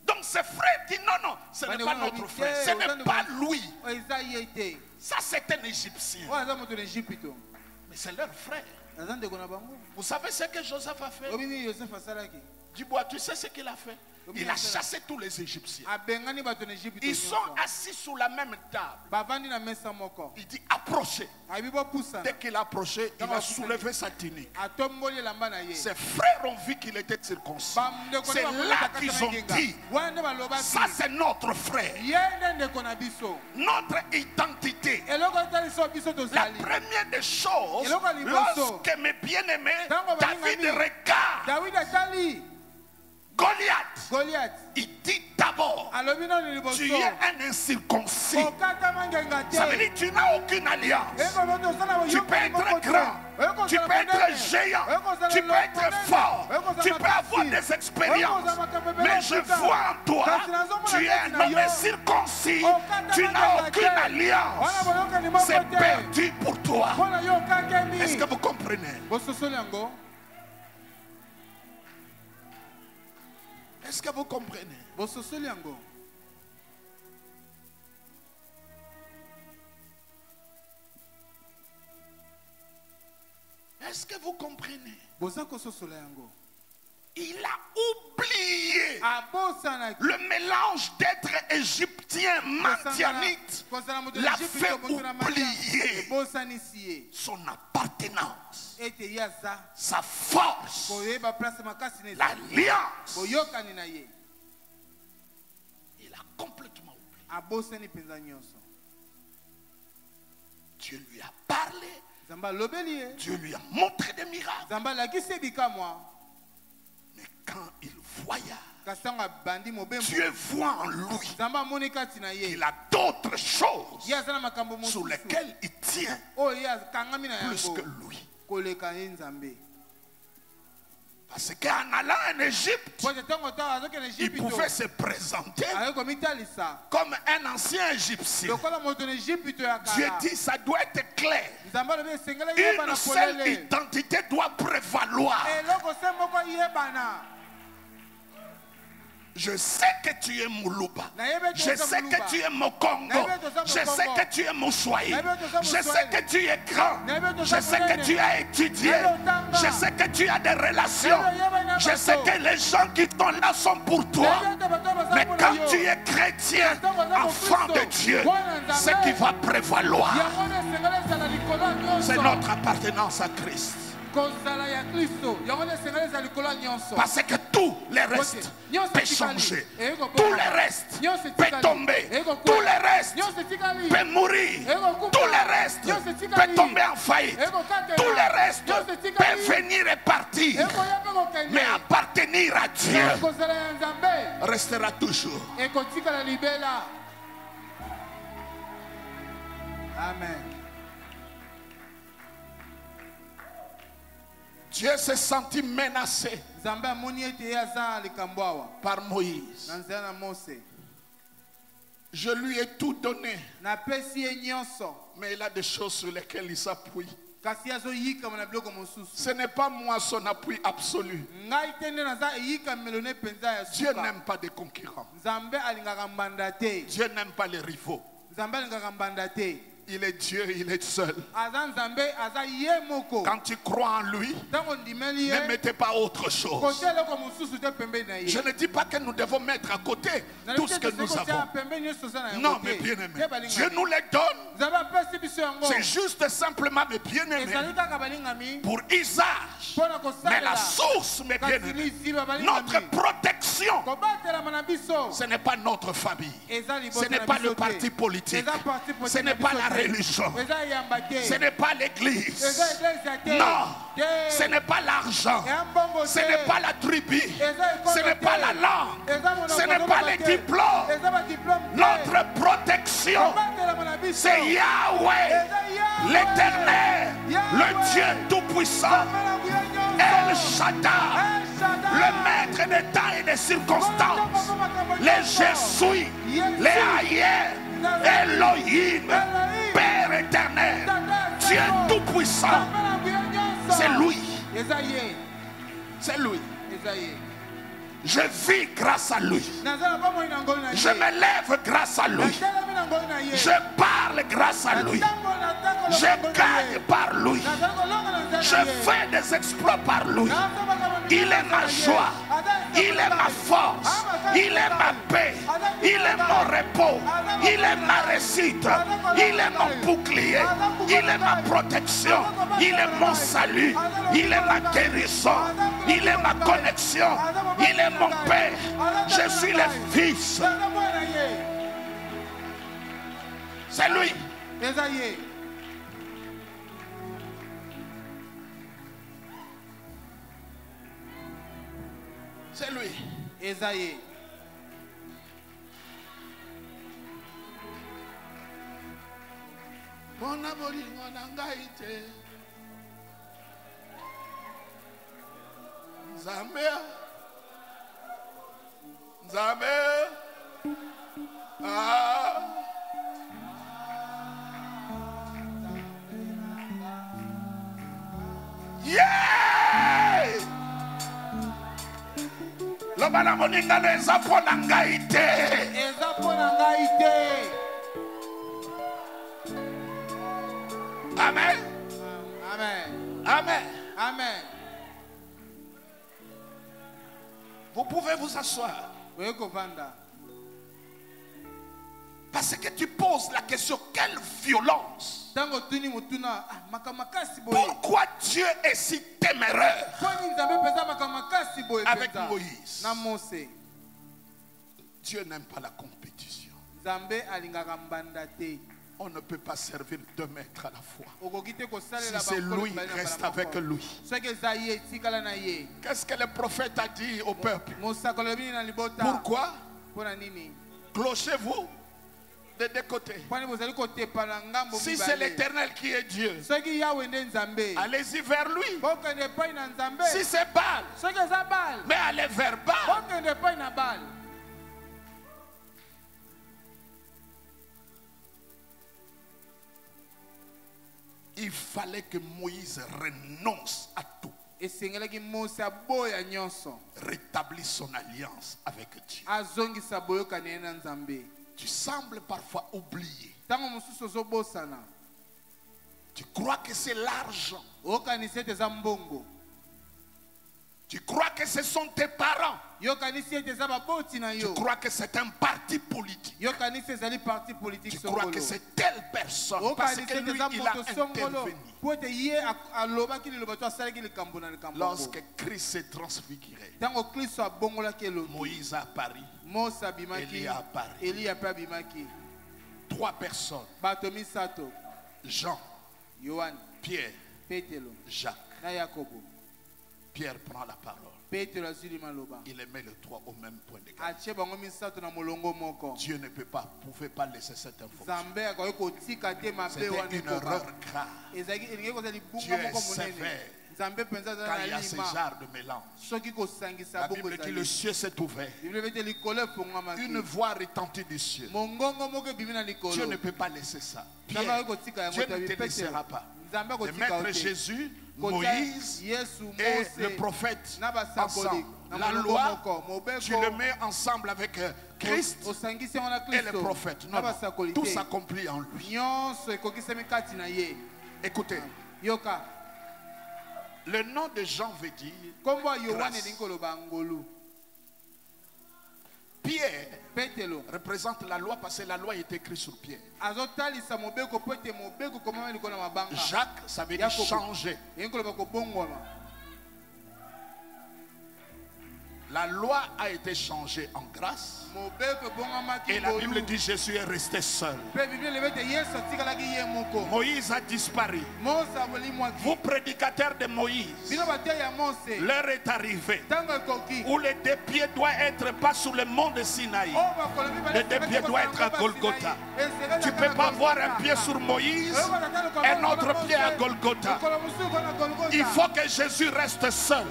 Donc ses frères disent non, ce n'est pas notre frère, ce n'est pas lui. Ça c'est un Égyptien. Mais c'est leur frère. Vous savez ce que Joseph a fait? Dis-moi, tu sais ce qu'il a fait? Il a chassé tous les Égyptiens. Ils sont assis sous la même table. Il dit approchez. Dès qu'il a approché, il a soulevé sa tunique. Ses frères ont vu qu'il était circoncis. C'est là qu'ils ont dit, ça c'est notre frère. Notre identité. La première des choses, lorsque mes bien-aimés, David regarde Goliath, il dit ta d'abord, tu es un incirconcis. Ça veut dire que tu n'as aucune alliance. Tu peux être grand, tu peux être géant, tu peux être fort, tu peux avoir des expériences. Mais je vois en toi, tu es un homme incirconcis, tu n'as aucune alliance. C'est perdu pour toi. Est-ce que vous comprenez? Est-ce que vous comprenez? Est-ce que vous comprenez? Il a oublié le mélange d'être égyptien, madianite, l'a fait oublier son appartenance, sa force, l'alliance. Il a complètement oublié. Dieu lui a parlé, Dieu lui a montré des miracles. Mais quand il voyage, Dieu voit en lui qu'il a d'autres choses sur lesquelles il tient plus que lui. Parce qu'en allant en Égypte, il pouvait se présenter comme un ancien Égyptien. Dieu dit ça doit être clair. Une seule identité doit prévaloir. Je sais que tu es Moulouba. Je sais que tu es Mokongo. Je sais que tu es Moussouaï. Je sais que tu es grand. Je sais que tu as étudié. Je sais que tu as des relations. Je sais que les gens qui sont là sont pour toi. Mais quand tu es chrétien, enfant de Dieu, ce qui va prévaloir, c'est notre appartenance à Christ. Parce que tout le reste peut changer, tout le reste peut tomber, tout le reste peut mourir, tout le reste peut tomber en faillite, tout le reste peut venir et partir. Mais appartenir à Dieu restera toujours. Amen. Dieu s'est senti menacé par Moïse. Je lui ai tout donné. Mais il a des choses sur lesquelles il s'appuie. Ce n'est pas moi son appui absolu. Dieu n'aime pas des concurrents. Dieu n'aime pas les rivaux. Il est Dieu, il est seul. Quand tu crois en lui, ne mettez pas autre chose. Je ne dis pas que nous devons mettre à côté tout ce que nous avons. Non, mes bien-aimés, Dieu nous les donne. C'est juste simplement, mes bien-aimés, pour usage. Mais la source, mes bien-aimés, notre protection, ce n'est pas notre famille. Ce n'est pas le parti politique. Ce n'est pas la religion. Ce n'est pas l'église. Non. Ce n'est pas l'argent. Ce n'est pas la tribu. Ce n'est pas la langue. Ce n'est pas les diplômes. Notre protection, c'est Yahweh, l'Éternel, le Dieu Tout-Puissant, El Shaddai, le maître des temps et des circonstances, les Je suis, les Aïe, Elohim, Père éternel, Dieu Tout-Puissant. C'est lui. C'est lui. Je vis grâce à lui. Je me lève grâce à lui. Je parle grâce à lui. Je gagne par lui. Je fais des exploits par lui. Il est ma joie. Il est ma force. Il est ma paix. Il est mon repos. Il est ma réussite. Il est mon bouclier. Il est ma protection. Il est mon salut. Il est ma guérison. Il est ma connexion. Il est mon père. Je suis le fils. C'est lui. C'est lui. pona bolingo na ngai te. Nzambe, Nzambe, ah. Yeah! Loba na moninga na eza pona ngai te. Eza pona ngai te. Amen. Amen. Amen. Amen. Vous pouvez vous asseoir. Parce que tu poses la question, quelle violence? Pourquoi Dieu est si téméraire avec Moïse? Dieu n'aime pas la compétition. On ne peut pas servir deux maîtres à la fois. Si c'est lui, reste avec lui. Qu'est-ce que le prophète a dit au peuple? Pourquoi? Clochez-vous de deux côtés. Si c'est l'Éternel qui est Dieu, allez-y vers lui. Si c'est Baal, mais allez vers Baal. Il fallait que Moïse renonce à tout. Rétablit son alliance avec Dieu. Tu sembles parfois oublier. Tu crois que c'est l'argent. Tu crois que ce sont tes parents. Tu crois que c'est un parti politique. Tu crois que c'est telle personne. Parce que lui, il a intervenu. Lorsque Christ s'est transfiguré, Moïse a apparu, Élie a apparu. Trois personnes: Jean, Pierre, Jacques. Pierre prend la parole. Il les met les trois au même point d'égard. Dieu ne pouvait pas laisser cette information. C'était une erreur grave. Dieu est sévère quand il y a ce genre de mélange. La Bible dit le ciel s'est ouvert. Une voix retentit du ciel. Dieu ne peut pas laisser ça. Pierre, Dieu ne te laissera pas. De mettre Jésus, Moïse et le prophète ensemble. La loi, tu le mets ensemble avec Christ et le prophète. Non, tout s'accomplit en lui. Écoutez, le nom de Jean veut dire grâce. Pierre représente la loi parce que la loi est écrite sur Pierre. Jacques, ça veut dire changer. La loi a été changée en grâce. Et la Bible dit Jésus est resté seul. Moïse a disparu. Vous, prédicateurs de Moïse, l'heure est arrivée où le deux pieds doit être pas sur le mont de Sinaï. Le deux pieds doit être à Golgotha. Tu ne peux pas avoir un pied sur Moïse et un autre pied à Golgotha. Il faut que Jésus reste seul.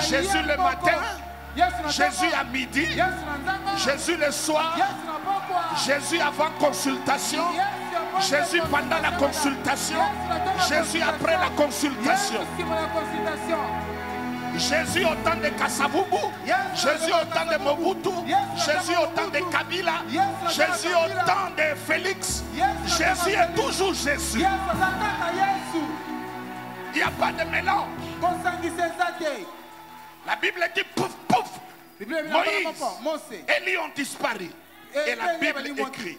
Jésus le matin, Jésus à midi, Jésus le soir, Jésus avant consultation, Jésus pendant la consultation, Jésus après la consultation, Jésus au temps de Kasavubu, Jésus au temps de Mobutu, Jésus au temps de Kabila, Jésus au temps de Félix. Jésus est toujours Jésus. Il n'y a pas de mélange. La Bible dit pouf pouf. Moïse, Élie ont disparu. Et la Bible écrit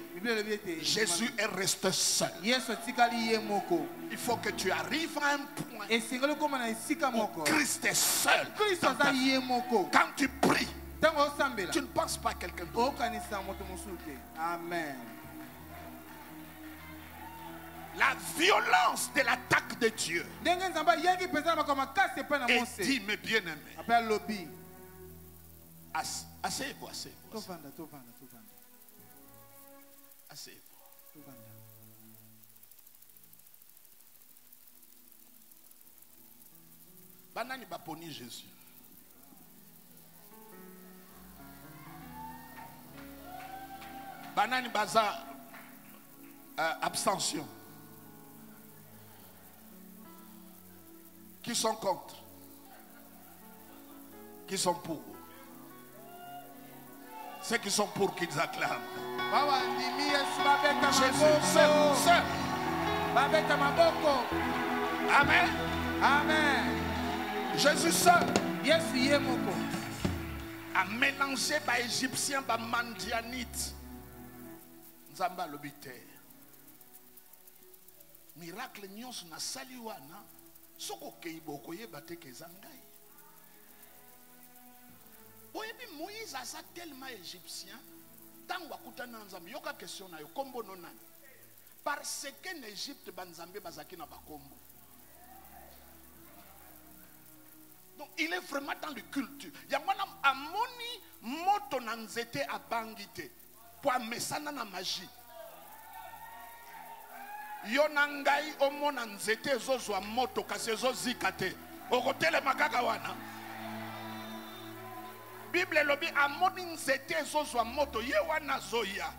Jésus est resté seul. Il faut que tu arrives à un point où Christ est seul. Quand tu pries, tu ne penses pas à quelqu'un d'autre. Amen. La violence de l'attaque de Dieu est dit, mes bien-aimés. Asseyez-vous, asseyez-vous. Asseyez-vous. Banani baponi Jésus. Banani baza abstention. Qui sont contre? Qui sont pour? Ceux qui sont pour qu'ils acclament. Jésus seul. Amen. Amen. Jésus seul Yesu yemoko a mélangé les Égyptiens les Mandianites. Nzamba lobite. Miracle nyonso na sali wana soko keibo koyeba te kezangai. Oyebi Moïse asa tellement égyptien tango akutana nzambe yoka question na yo kombo no nani. Parce que en Égypte banzambe bazaki na bakombo. Donc il est vraiment dans le culte. Yamana amoni moto na nzete abangite pour mesana na magie. Yona ngai omona nzete ezozwa moto kasi ezozika te. Okotele makaka wana. Bible lobi amoni nzete ezozwa moto ye wana zoya.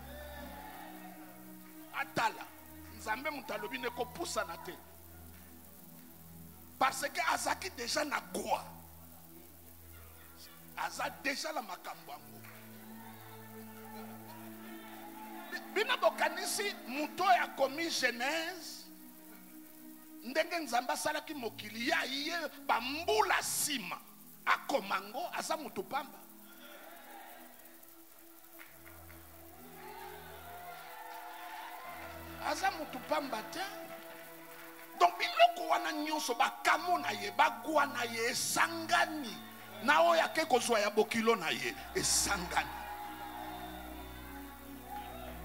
Atala. Nzambe mutalobi ne ko poussa na te. Parce que azaki déjà na quoi? Aza déjà la makambango. Bina bokanisi muto ya komi Genèse. Ndenge nzamba salaki mokili ya iye bambula sima. Akomango aza mutu pamba. Aza mutu pamba te. Donc biloko wana nyonso bakamo na ye bagwa na ye esangani na oya ke kozwa ya bokilo na ye esangani.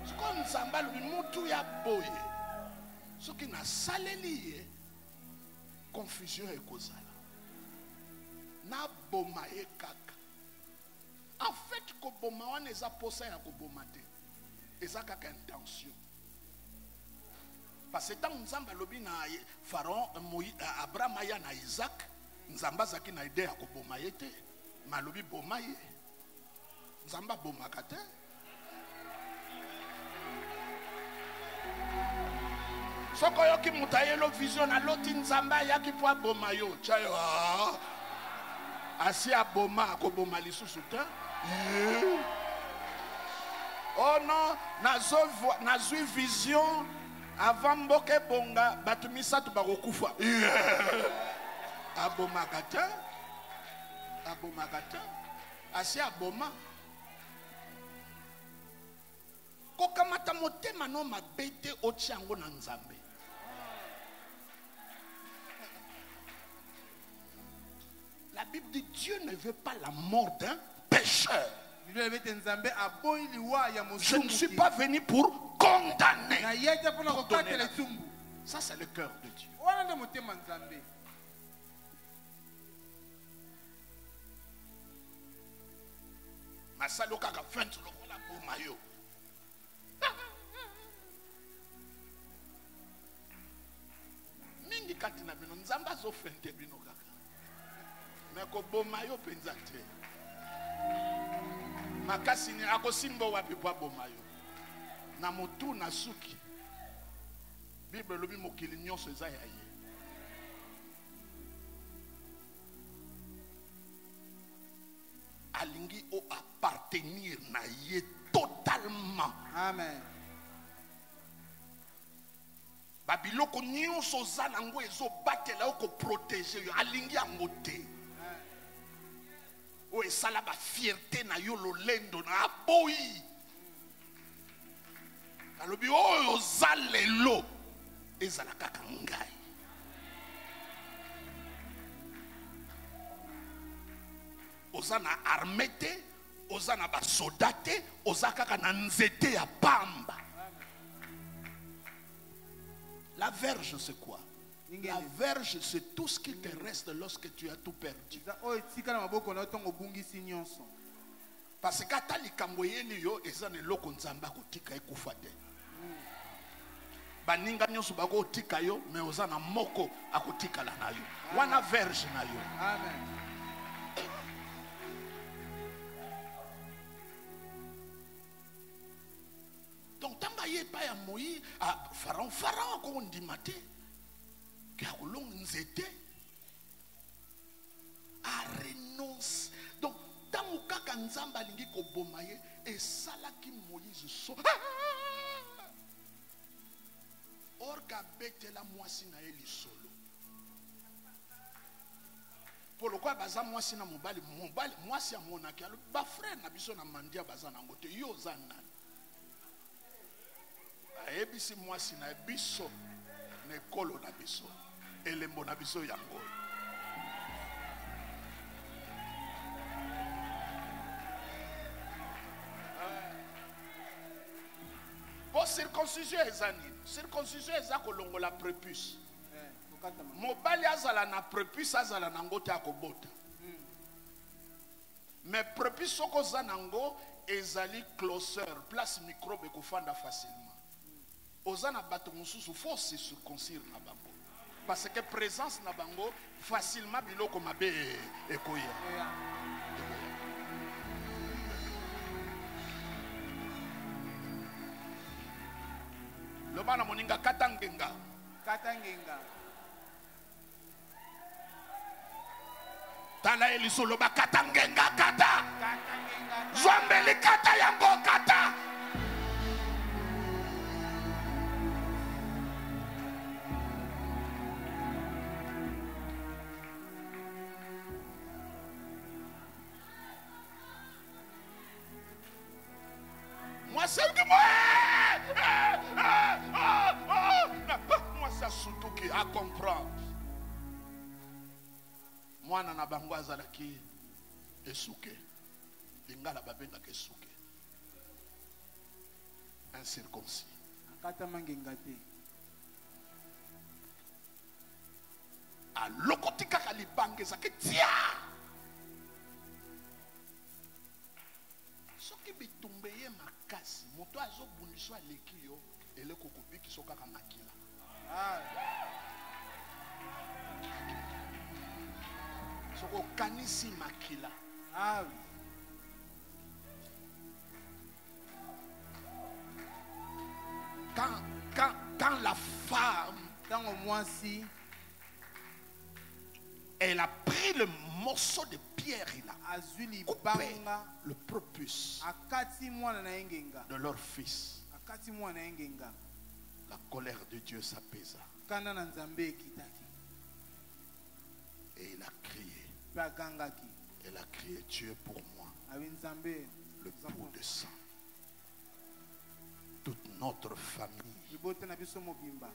Siko nzamba lubi mutu ya boye soki na saleli ye confusion ekozala na boma ye kaka. En fait ko boma wana eza posa ya ko boma te eza kaka intention. Parce que tant Nzamba lobi na Pharaon, Abraham aya na Isaac, Nzamba zaki na idée ya koboma ye te, malobi boma ye. Nzamba boma kate. Soko yoki mutayelo vision na loti Nzamba yaki po boma yo, chayo. Asi aboma akoboma lisusu te. Oh non, nazwi vision. Avant mboke bonga batumisa tu bakokufa. Abomakata. Abomakata. Asi aboma. Kokamata motema no mabete ochiango na nzambe. La Bible dit Dieu ne veut pas la mort d'un pécheur. Je ne suis pas venu pour condamner. Pour donner la vie. Ça c'est le cœur de Dieu. Masaloka ka fente lokola bomayo. Mingi katina bino nzamba zo fente bino kaka. Meko bomayo penza te. Makasi ni akosimbo wapi kwa bomayo. Na motu na suki. Bible lobi mokili nyonso eza ya ye. Alingi o appartenir na ye totalement. Amen. Babiloko nyonso za nango ezo batela oko protéger yo alingi yango te. O esala ba fierté na yo lolendo na aboyi. Alobi oyo za lelo ezala kaka ngai. Oza na armée te, oza na ba soldat te, oza kaka na nzete ya pamba. La verge c'est quoi? La verge c'est tout ce qui te reste lorsque tu as tout perdu. Parce que ata likambo yeli yo eza na eloko nzamba kotika ekufa te. baninga nyonso bakotika yo mais oza na moko akotikala na yo wana verge na yo. Amen. Donc tamba ye pa ya Moïse a Pharaon ko ndimate ka kolonga nzete a renonce. Donc tango kaka nzamba lingi ko boma ye e salaki Moïse so orga betela mwasi na ye lisolo. Pour le quoi baza mwasi na mobali mwasi ya monaki alo ba frère na biso na mandia baza na ngote yo zana ebisi mwasi na biso ne kolo na biso elembo na biso yango. Pour circoncision ezani circoncision eza kolongola prépuce mobali azala na prépuce azala na ngote akobota mais prépuce soko za nango ezali closeur place microbe ekofanda facilement. Ozana bato mususu faut se circoncire na bango parce que présence na bango facilement biloko mabe ekoya. Lobana moninga katangenga tala elisolo ba katangenga kata zombeli kata yango kata. Moi c'est surtout qui à comprendre. Moi na bango azalaki esuke lingala babenga kesuke incirconcis akata mangenga te a lokotika kalibanga ezaki tia soki bitumbe ye makasi moto azobundiswa aleki yo eleko kobiki kaka makila. Soko kanisi makila. Quand la femme elle a pris le morceau de pierre, il a coupé le prépuce de leur fils. La colère de Dieu s'apaisa. Et il a crié. Elle a crié, tu es pour moi le pot de sang. Toute notre famille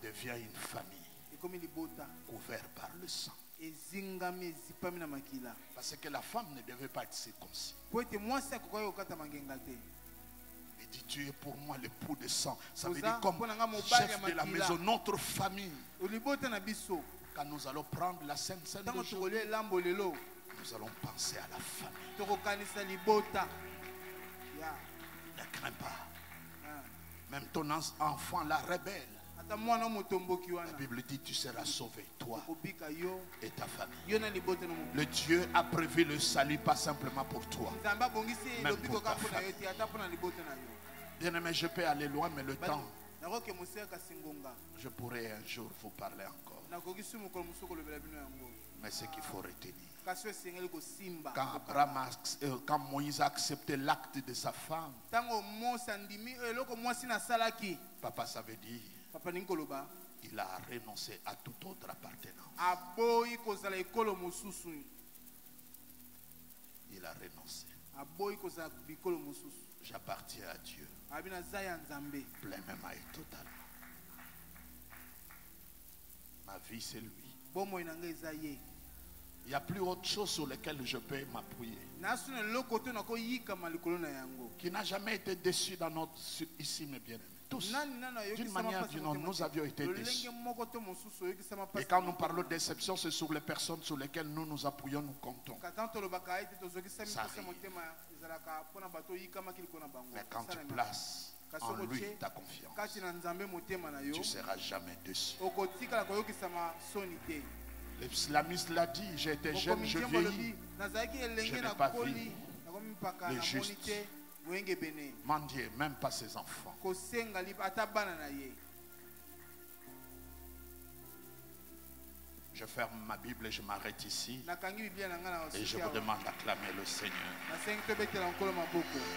devient une famille couverte par le sang. Parce que la femme ne devait pas être circoncis. Il dit, tu es pour moi le pot de sang. Ça veut dire comme chef de la maison, notre famille. Quand nous allons prendre la Sainte Seine, nous allons penser à la famille. Ne crains pas. Même ton enfant, la rebelle, la Bible dit, tu seras sauvé, toi et ta famille. Le Dieu a prévu le salut, pas simplement pour toi, même pour ta famille. Bien-aimé, je peux aller loin, mais le temps, je pourrais un jour vous parler encore. Mais ce qu'il faut retenir, quand Moïse a accepté l'acte de sa femme, papa, ça veut dire il a renoncé à toute autre appartenance. Il a renoncé. J'appartiens à Dieu pleinement et totalement. Ma vie, c'est lui. Il n'y a plus autre chose sur laquelle je peux m'appuyer. Qui n'a jamais été déçu dans notre ici, mes bien-aimés. Tous, d'une manière ou d'une autre, nous avions été déçus. Et quand nous parlons de déception, c'est sur les personnes sur lesquelles nous nous appuyons, nous comptons. Ça arrive. Mais quand tu places en lui ta confiance, tu ne seras jamais déçu. L'islamiste l'a dit, j'étais jeune, je vieillis, je n'ai pas vu le juste mendier, même pas ses enfants. Je ferme ma Bible et je m'arrête ici. Et je vous demande d'acclamer le Seigneur.